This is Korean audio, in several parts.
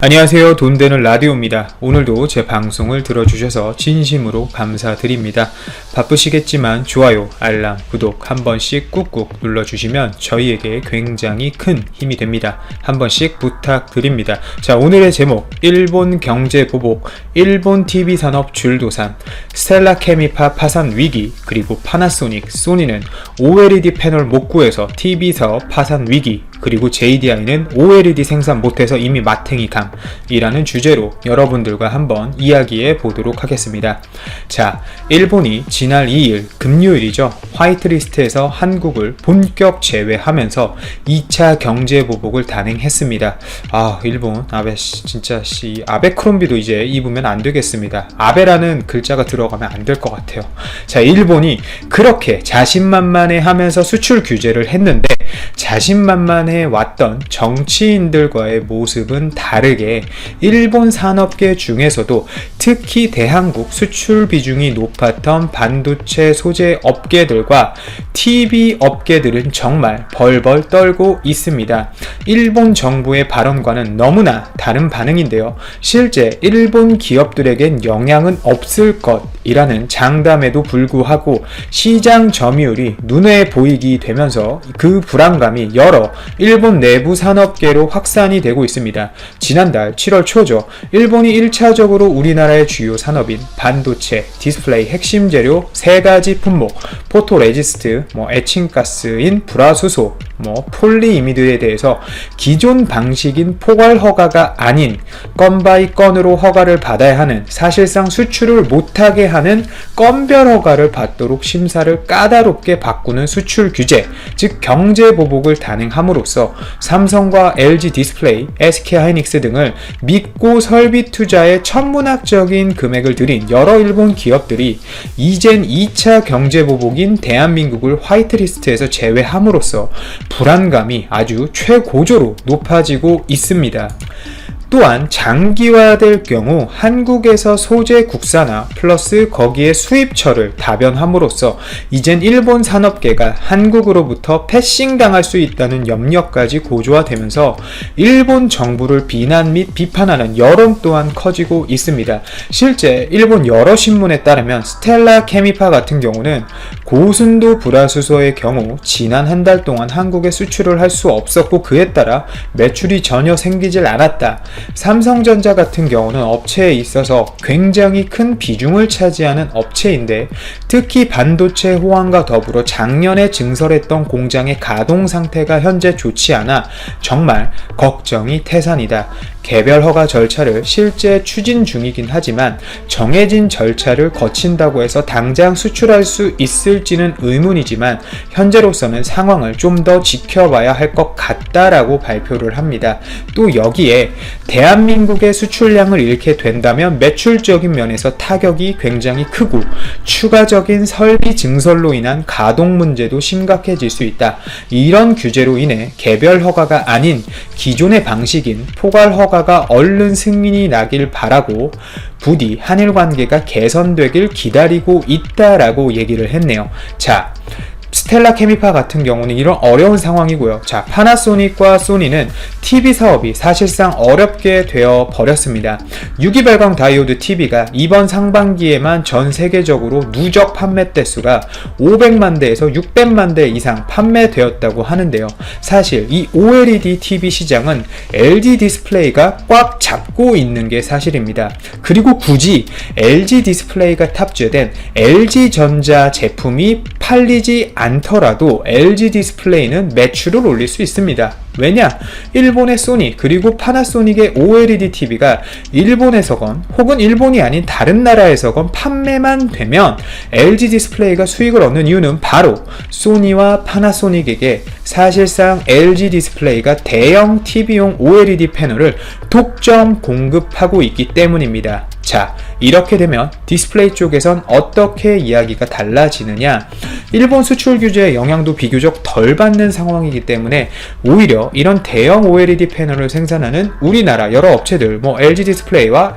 안녕하세요. 돈 되는 라디오입니다. 오늘도 제 방송을 들어주셔서 진심으로 감사드립니다. 바쁘시겠지만 좋아요, 알람, 구독 한 번씩 꾹꾹 눌러주시면 저희에게 굉장히 큰 힘이 됩니다. 한 번씩 부탁드립니다. 자, 오늘의 제목, 일본 경제 보복, 일본 TV 산업 줄도산, 스텔라 케미파 파산 위기, 그리고 파나소닉, 소니는 OLED 패널 못 구해서 TV 사업 파산 위기, 그리고 JDI는 OLED 생산 못해서 이미 마탱이감 이라는 주제로 여러분들과 한번 이야기해 보도록 하겠습니다. 자, 일본이 지난 2일 금요일이죠. 화이트리스트에서 한국을 본격 제외하면서 2차 경제보복을 단행했습니다. 일본 아베 진짜 아베크롬비도 이제 입으면 안 되겠습니다. 아베라는 글자가 들어가면 안 될 것 같아요. 자, 일본이 그렇게 자신만만해 하면서 수출 규제를 했는데 자신만만해 왔던 정치인들과의 모습은 다르게 일본 산업계 중에서도 특히 대한국 수출 비중이 높았던 반도체 소재 업계들과 TV 업계들은 정말 벌벌 떨고 있습니다. 일본 정부의 발언과는 너무나 다른 반응인데요. 실제 일본 기업들에겐 영향은 없을 것이라는 장담에도 불구하고 시장 점유율이 눈에 보이게 되면서 그 불안감이 여러 일본 내부 산업계로 확산이 되고 있습니다. 지난달 7월 초죠. 일본이 1차적으로 우리나라의 주요 산업인 반도체, 디스플레이 핵심 재료 3가지 품목, 포토레지스트, 에칭가스인 불화수소, 폴리이미드에 대해서 기존 방식인 포괄 허가가 아닌 건 바이 건으로 허가를 받아야 하는, 사실상 수출을 못하게 하는 건별 허가를 받도록 심사를 까다롭게 바꾸는 수출 규제, 즉 경제보복을 단행함으로써 삼성과 LG 디스플레이, SK하이닉스 등을 믿고 설비 투자에 천문학적인 금액을 들인 여러 일본 기업들이 이젠 2차 경제보복인 대한민국을 화이트리스트에서 제외함으로써 불안감이 아주 최고조로 높아지고 있습니다. 또한 장기화될 경우 한국에서 소재 국산화 플러스 거기에 수입처를 다변함으로써 이젠 일본 산업계가 한국으로부터 패싱당할 수 있다는 염려까지 고조화되면서 일본 정부를 비난 및 비판하는 여론 또한 커지고 있습니다. 실제 일본 여러 신문에 따르면 스텔라 케미파 같은 경우는 고순도 불화수소의 경우 지난 한 달 동안 한국에 수출을 할 수 없었고 그에 따라 매출이 전혀 생기질 않았다. 삼성전자 같은 경우는 업체에 있어서 굉장히 큰 비중을 차지하는 업체인데 특히 반도체 호황과 더불어 작년에 증설했던 공장의 가동 상태가 현재 좋지 않아 정말 걱정이 태산이다. 개별 허가 절차를 실제 추진 중이긴 하지만 정해진 절차를 거친다고 해서 당장 수출할 수 있을지는 의문이지만 현재로서는 상황을 좀 더 지켜봐야 할 것 같다라고 발표를 합니다. 또 여기에 대한민국의 수출량을 잃게 된다면 매출적인 면에서 타격이 굉장히 크고 추가적인 설비 증설로 인한 가동 문제도 심각해질 수 있다. 이런 규제로 인해 개별 허가가 아닌 기존의 방식인 포괄 허가가 얼른 승인이 나길 바라고 부디 한일 관계가 개선되길 기다리고 있다라고 얘기를 했네요. 자, 스텔라 케미파 같은 경우는 이런 어려운 상황이고요. 자, 파나소닉과 소니는 TV 사업이 사실상 어렵게 되어 버렸습니다. 유기발광 다이오드 TV가 이번 상반기에만 전 세계적으로 누적 판매 대수가 500만 대에서 600만 대 이상 판매되었다고 하는데요. 사실 이 OLED TV 시장은 LG 디스플레이가 꽉 잡고 있는 게 사실입니다. 그리고 굳이 LG 디스플레이가 탑재된 LG전자 제품이 팔리지 않더라도 LG 디스플레이는 매출을 올릴 수 있습니다. 왜냐? 일본의 소니 그리고 파나소닉의 OLED TV가 일본에서건 혹은 일본이 아닌 다른 나라에서건 판매만 되면 LG 디스플레이가 수익을 얻는 이유는 바로 소니와 파나소닉에게 사실상 LG 디스플레이가 대형 TV용 OLED 패널을 독점 공급하고 있기 때문입니다. 자, 이렇게 되면 디스플레이 쪽에선 어떻게 이야기가 달라지느냐? 일본 수출 규제의 영향도 비교적 덜 받는 상황이기 때문에 오히려 이런 대형 OLED 패널을 생산하는 우리나라 여러 업체들,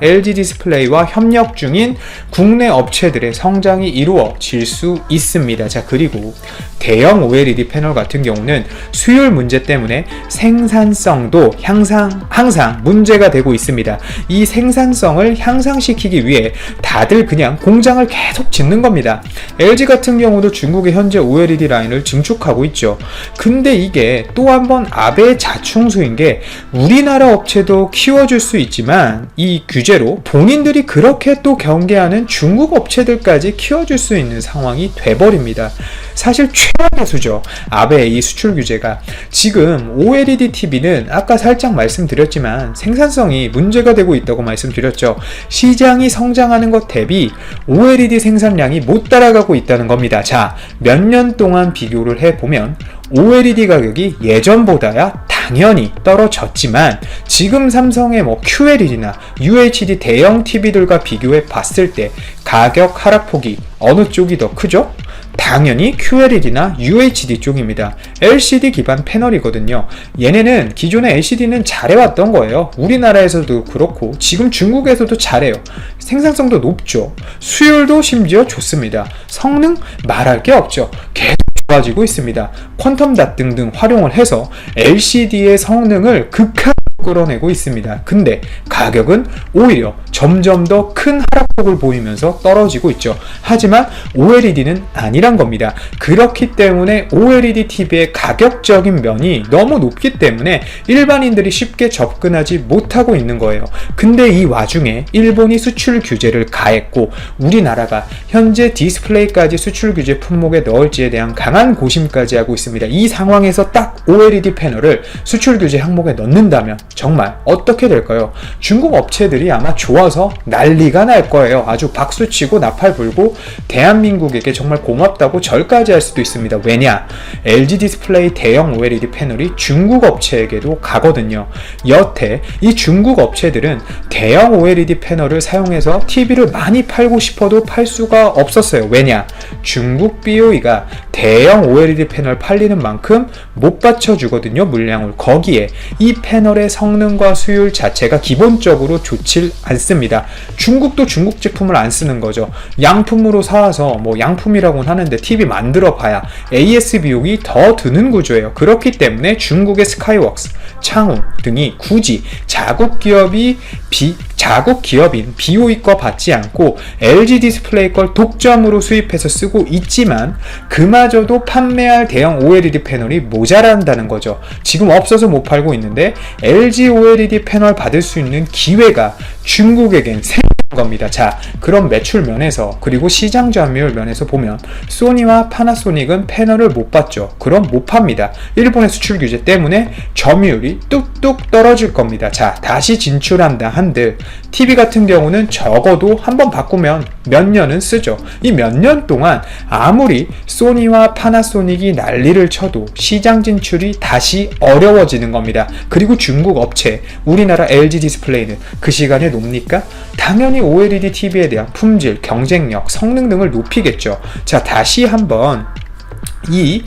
LG 디스플레이와 협력 중인 국내 업체들의 성장이 이루어질 수 있습니다. 자, 그리고 대형 OLED 패널 같은 경우는 수율 문제 때문에 생산성도 항상 문제가 되고 있습니다. 이 생산성을 향상시키기 위해 다들 그냥 공장을 계속 짓는 겁니다. LG 같은 경우도 중국의 현재 OLED 라인을 증축하고 있죠. 근데 이게 또 한 번 아베의 자충수인 게 우리나라 업체도 키워줄 수 있지만 이 규제로 본인들이 그렇게 또 경계하는 중국 업체들까지 키워줄 수 있는 상황이 돼버립니다. 사실 최악의 수죠. 아베의 이 수출 규제가. 지금 OLED TV는 아까 살짝 말씀드렸지만 생산성이 문제가 되고 있다고 말씀드렸죠. 시장이 성장하는 것 대비 OLED 생산량이 못 따라가고 있다는 겁니다. 자, 몇 년 동안 비교를 해보면 OLED 가격이 예전보다야 당연히 떨어졌지만 지금 삼성의 QLED나 UHD 대형 TV들과 비교해 봤을 때 가격 하락폭이 어느 쪽이 더 크죠? 당연히 QLED나 UHD 쪽입니다. LCD 기반 패널이거든요. 얘네는 기존의 LCD는 잘해왔던 거예요. 우리나라에서도 그렇고 지금 중국에서도 잘해요. 생산성도 높죠. 수율도 심지어 좋습니다. 성능 말할 게 없죠. 계속 좋아지고 있습니다. 퀀텀 닷 등등 활용을 해서 LCD의 성능을 극한 끌어내고 있습니다. 근데 가격은 오히려 점점 더 큰 하락폭을 보이면서 떨어지고 있죠. 하지만 OLED는 아니란 겁니다. 그렇기 때문에 OLED TV의 가격적인 면이 너무 높기 때문에 일반인들이 쉽게 접근하지 못하고 있는 거예요. 근데 이 와중에 일본이 수출 규제를 가했고 우리나라가 현재 디스플레이까지 수출 규제 품목에 넣을지에 대한 강한 고심까지 하고 있습니다. 이 상황에서 딱 OLED 패널을 수출 규제 항목에 넣는다면 정말 어떻게 될까요? 중국 업체들이 아마 좋아서 난리가 날 거예요. 아주 박수치고 나팔 불고 대한민국에게 정말 고맙다고 절까지 할 수도 있습니다. 왜냐? LG 디스플레이 대형 OLED 패널이 중국 업체에게도 가거든요. 여태 이 중국 업체들은 대형 OLED 패널을 사용해서 TV를 많이 팔고 싶어도 팔 수가 없었어요. 왜냐? 중국 BOE가 대형 OLED 패널 팔리는 만큼 못 받쳐주거든요. 물량을. 거기에 이 패널의 성능과 수율 자체가 기본적으로 좋질 않습니다. 중국도 중국 제품을 안 쓰는 거죠. 양품으로 사와서 양품이라고는 하는데 TV 만들어 봐야 AS 비용이 더 드는 구조예요. 그렇기 때문에 중국의 스카이웍스, 창우 등이 굳이 자국 기업인 BOE 거 받지 않고 LG 디스플레이 걸 독점으로 수입해서 쓰고 있지만 그마저도 판매할 대형 OLED 패널이 모자란다는 거죠. 지금 없어서 못 팔고 있는데 LG OLED 패널 받을 수 있는 기회가 중국에겐 생긴 겁니다. 자, 그런 매출 면에서 그리고 시장 점유율 면에서 보면 소니와 파나소닉은 패널을 못 받죠. 그럼 못 팝니다. 일본의 수출 규제 때문에 점유율이 뚝뚝 떨어질 겁니다. 자, 다시 진출한다 한들 TV 같은 경우는 적어도 한번 바꾸면 몇 년은 쓰죠. 이 몇 년 동안 아무리 소니와 파나소닉이 난리를 쳐도 시장 진출이 다시 어려워지는 겁니다. 그리고 중국 업체, 우리나라 LG 디스플레이는 그 시간에 놉니까? 당연히 OLED TV에 대한 품질, 경쟁력, 성능 등을 높이겠죠. 자, 다시 한번 이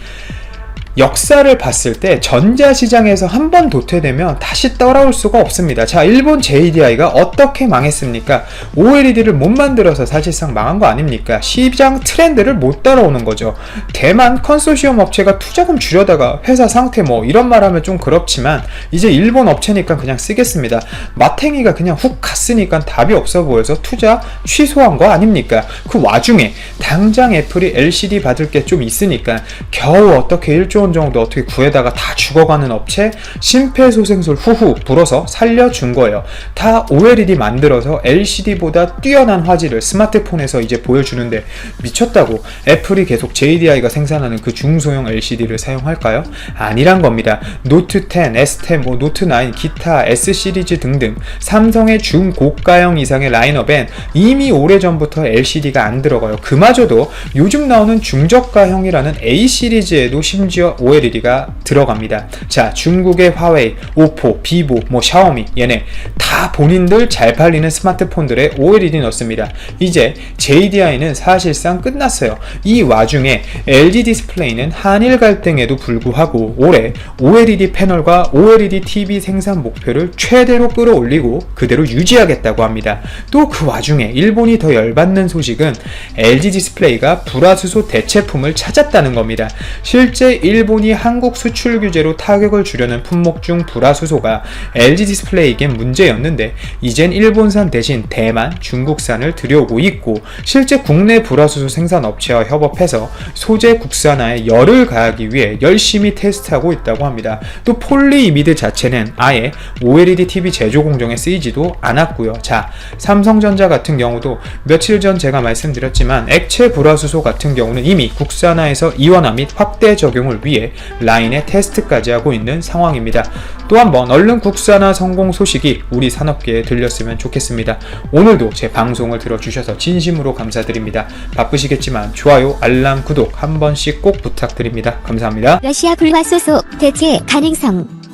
역사를 봤을 때 전자시장에서 한번 도태되면 다시 따라올 수가 없습니다. 자, 일본 JDI가 어떻게 망했습니까? OLED를 못 만들어서 사실상 망한 거 아닙니까? 시장 트렌드를 못 따라오는 거죠. 대만 컨소시엄 업체가 투자금 줄여다가 회사 상태 이런 말 하면 좀 그렇지만 이제 일본 업체니까 그냥 쓰겠습니다. 마탱이가 그냥 훅 갔으니까 답이 없어 보여서 투자 취소한 거 아닙니까? 그 와중에 당장 애플이 LCD 받을 게 좀 있으니까 겨우 어떻게 1조 원 정도 어떻게 구해다가 다 죽어가는 업체 심폐소생술 후후 불어서 살려준 거예요. 다 OLED 만들어서 LCD보다 뛰어난 화질을 스마트폰에서 이제 보여주는데 미쳤다고 애플이 계속 JDI가 생산하는 그 중소형 LCD를 사용할까요? 아니란 겁니다. 노트 10, S10, 노트 9, 기타 S 시리즈 등등 삼성의 중고가형 이상의 라인업엔 이미 오래전부터 LCD가 안 들어가요. 그마저도 요즘 나오는 중저가형이라는 A 시리즈에도 심지어 해서 OLED가 들어갑니다. 자, 중국의 화웨이, 오포, 비보, 샤오미 얘네 다 본인들 잘 팔리는 스마트폰들에 OLED 넣습니다. 이제 JDI는 사실상 끝났어요. 이 와중에 LG 디스플레이는 한일 갈등에도 불구하고 올해 OLED 패널과 OLED TV 생산 목표를 최대로 끌어올리고 그대로 유지하겠다고 합니다. 또 그 와중에 일본이 더 열받는 소식은 LG 디스플레이가 불화수소 대체품을 찾았다는 겁니다. 실제 일본이 한국 수출 규제로 타격을 주려는 품목 중 불화수소가 LG 디스플레이에겐 문제였는데 이젠 일본산 대신 대만, 중국산을 들여오고 있고 실제 국내 불화수소 생산 업체와 협업해서 소재 국산화에 열을 가하기 위해 열심히 테스트하고 있다고 합니다. 또 폴리이미드 자체는 아예 OLED TV 제조 공정에 쓰이지도 않았고요. 자, 삼성전자 같은 경우도 며칠 전 제가 말씀드렸지만 액체 불화수소 같은 경우는 이미 국산화에서 이원화 및 확대 적용을 위해 라인에 테스트까지 하고 있는 상황입니다. 또 한번 얼른 국산화 성공 소식이 우리 산업계에 들렸으면 좋겠습니다. 오늘도 제 방송을 들어주셔서 진심으로 감사드립니다. 바쁘시겠지만 좋아요, 알람, 구독 한 번씩 꼭 부탁드립니다. 감사합니다. 러시아 불화수소 대체 가능성.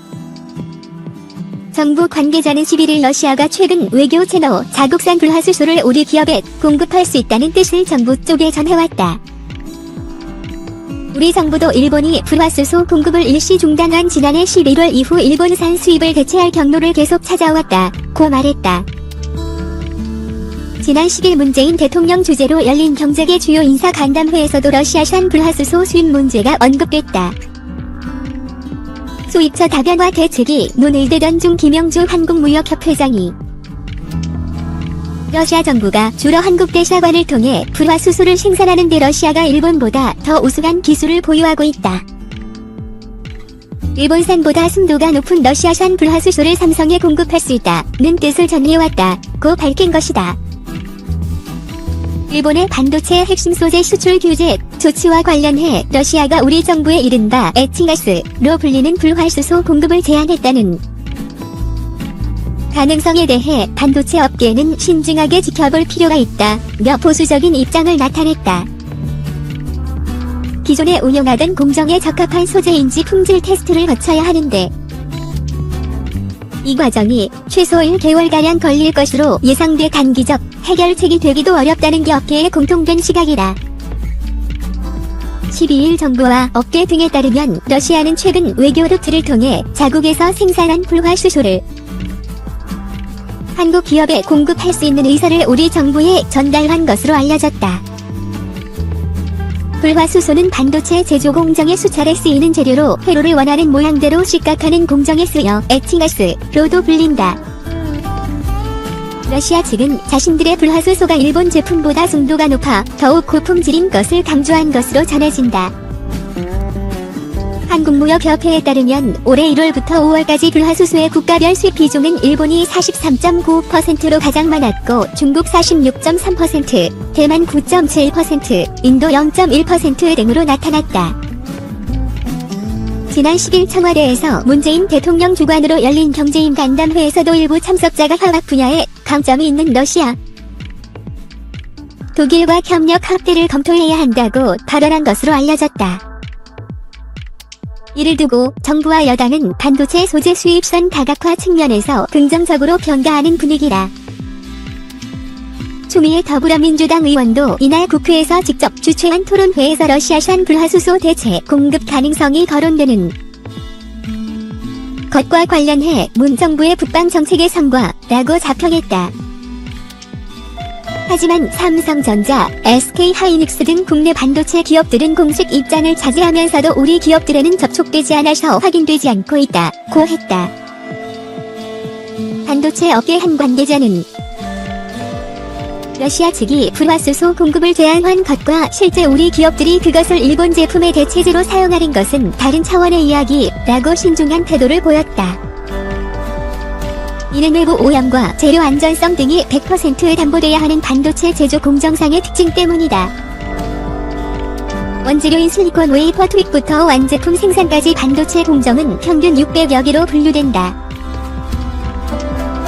정부 관계자는 11일 러시아가 최근 외교 채널 자국산 불화수소를 우리 기업에 공급할 수 있다는 뜻을 정부 쪽에 전해왔다. 우리 정부도 일본이 불화수소 공급을 일시 중단한 지난해 11월 이후 일본산 수입을 대체할 경로를 계속 찾아왔다고 말했다. 지난 10일 문재인 대통령 주재로 열린 경제계 주요 인사 간담회에서도 러시아산 불화수소 수입 문제가 언급됐다. 수입처 다변화 대책이 논의되던 중 김영주 한국무역협회장이 러시아 정부가 주로 한국 대사관을 통해 불화수소를 생산하는 데 러시아가 일본보다 더 우수한 기술을 보유하고 있다. 일본산보다 순도가 높은 러시아산 불화수소를 삼성에 공급할 수 있다는 뜻을 전해왔다고 밝힌 것이다. 일본의 반도체 핵심 소재 수출 규제 조치와 관련해 러시아가 우리 정부에 이른바 에칭가스로 불리는 불활수소 공급을 제한했다는 가능성에 대해 반도체 업계는 신중하게 지켜볼 필요가 있다며 보수적인 입장을 나타냈다. 기존에 운용하던 공정에 적합한 소재인지 품질 테스트를 거쳐야 하는데 이 과정이 최소 1개월가량 걸릴 것으로 예상돼 단기적 해결책이 되기도 어렵다는 게 업계의 공통된 시각이다. 12일 정부와 업계 등에 따르면 러시아는 최근 외교 루트를 통해 자국에서 생산한 불활수소를 한국 기업에 공급할 수 있는 의사를 우리 정부에 전달한 것으로 알려졌다. 불화수소는 반도체 제조 공정에 수차례 쓰이는 재료로 회로를 원하는 모양대로 식각하는 공정에 쓰여 에칭가스로도 불린다. 러시아 측은 자신들의 불화수소가 일본 제품보다 순도가 높아 더욱 고품질인 것을 강조한 것으로 전해진다. 한국무역협회에 따르면 올해 1월부터 5월까지 불화수소의 국가별 수입 비중은 일본이 43.9%로 가장 많았고 중국 46.3%, 대만 9.7%, 인도 0.1% 등으로 나타났다. 지난 10일 청와대에서 문재인 대통령 주관으로 열린 경제인 간담회에서도 일부 참석자가 화학 분야에 강점이 있는 러시아, 독일과 협력 확대를 검토해야 한다고 발언한 것으로 알려졌다. 이를 두고 정부와 여당은 반도체 소재 수입선 다각화 측면에서 긍정적으로 평가하는 분위기다. 추미애 더불어민주당 의원도 이날 국회에서 직접 주최한 토론회에서 러시아산 불화수소 대체 공급 가능성이 거론되는 것과 관련해 문 정부의 북방 정책의 성과라고 자평했다. 하지만 삼성전자, SK하이닉스 등 국내 반도체 기업들은 공식 입장을 자제하면서도 우리 기업들에는 접촉되지 않아서 확인되지 않고 있다고 했다. 반도체 업계 한 관계자는 러시아 측이 불화수소 공급을 제한한 것과 실제 우리 기업들이 그것을 일본 제품의 대체제로 사용하는 것은 다른 차원의 이야기라고 신중한 태도를 보였다. 이는 외부 오염과 재료 안전성 등이 100% 담보돼야 하는 반도체 제조 공정상의 특징 때문이다. 원재료인 실리콘 웨이퍼 투입부터 완제품 생산까지 반도체 공정은 평균 600여 개로 분류된다.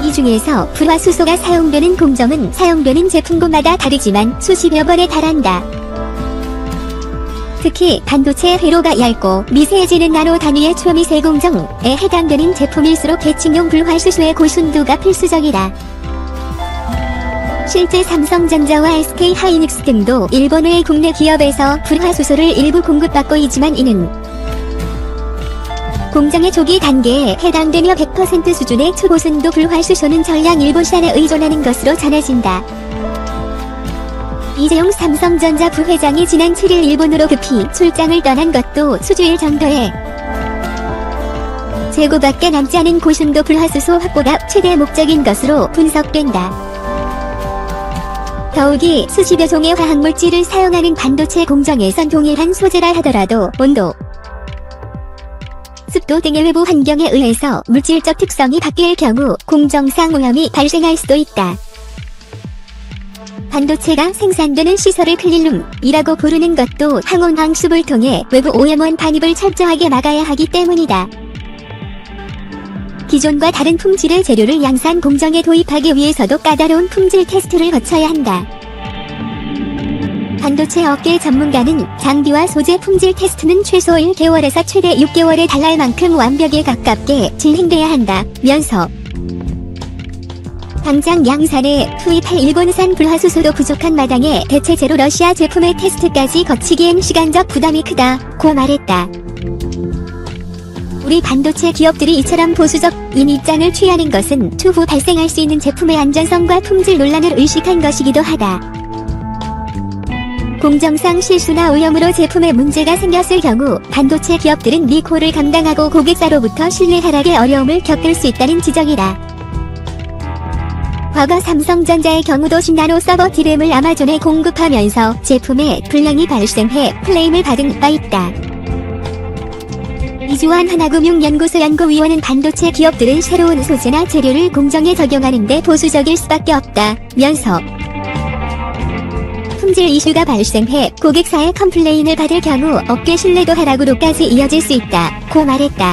이 중에서 불화수소가 사용되는 공정은 사용되는 제품군마다 다르지만 수십여 번에 달한다. 특히 반도체 회로가 얇고 미세해지는 나노 단위의 초미세 공정에 해당되는 제품일수록 계층용 불활수소의 고순도가 필수적이다. 실제 삼성전자와 SK하이닉스 등도 일본 외 국내 기업에서 불화수소를 일부 공급받고 있지만 이는 공정의 초기 단계에 해당되며 100% 수준의 초고순도 불활수소는 전량 일본산에 의존하는 것으로 전해진다. 이재용 삼성전자 부회장이 지난 7일 일본으로 급히 출장을 떠난 것도 수주일 정도에 재고밖에 남지 않은 고순도 불화수소 확보가 최대 목적인 것으로 분석된다. 더욱이 수십여 종의 화학물질을 사용하는 반도체 공정에선 동일한 소재라 하더라도 온도, 습도 등의 외부 환경에 의해서 물질적 특성이 바뀔 경우 공정상 오염이 발생할 수도 있다. 반도체가 생산되는 시설을 클린룸이라고 부르는 것도 항온 방수를 통해 외부 오염원 반입을 철저하게 막아야 하기 때문이다. 기존과 다른 품질의 재료를 양산 공정에 도입하기 위해서도 까다로운 품질 테스트를 거쳐야 한다. 반도체 업계 전문가는 장비와 소재 품질 테스트는 최소 1개월에서 최대 6개월에 달할 만큼 완벽에 가깝게 진행돼야 한다면서 당장 양산에 투입할 일본산 불화수소도 부족한 마당에 대체제로 러시아 제품의 테스트까지 거치기엔 시간적 부담이 크다고 말했다. 우리 반도체 기업들이 이처럼 보수적인 입장을 취하는 것은 추후 발생할 수 있는 제품의 안전성과 품질 논란을 의식한 것이기도 하다. 공정상 실수나 오염으로 제품에 문제가 생겼을 경우 반도체 기업들은 리콜을 감당하고 고객사로부터 신뢰 하락의 어려움을 겪을 수 있다는 지적이다. 과거 삼성전자의 경우도 신나노 서버 D램을 아마존에 공급하면서 제품에 불량이 발생해 클레임을 받은 바 있다. 이주환 하나금융연구소 연구위원은 반도체 기업들은 새로운 소재나 재료를 공정에 적용하는 데 보수적일 수밖에 없다면서 품질 이슈가 발생해 고객사의 컴플레인을 받을 경우 업계 신뢰도 하락으로까지 이어질 수 있다고 말했다.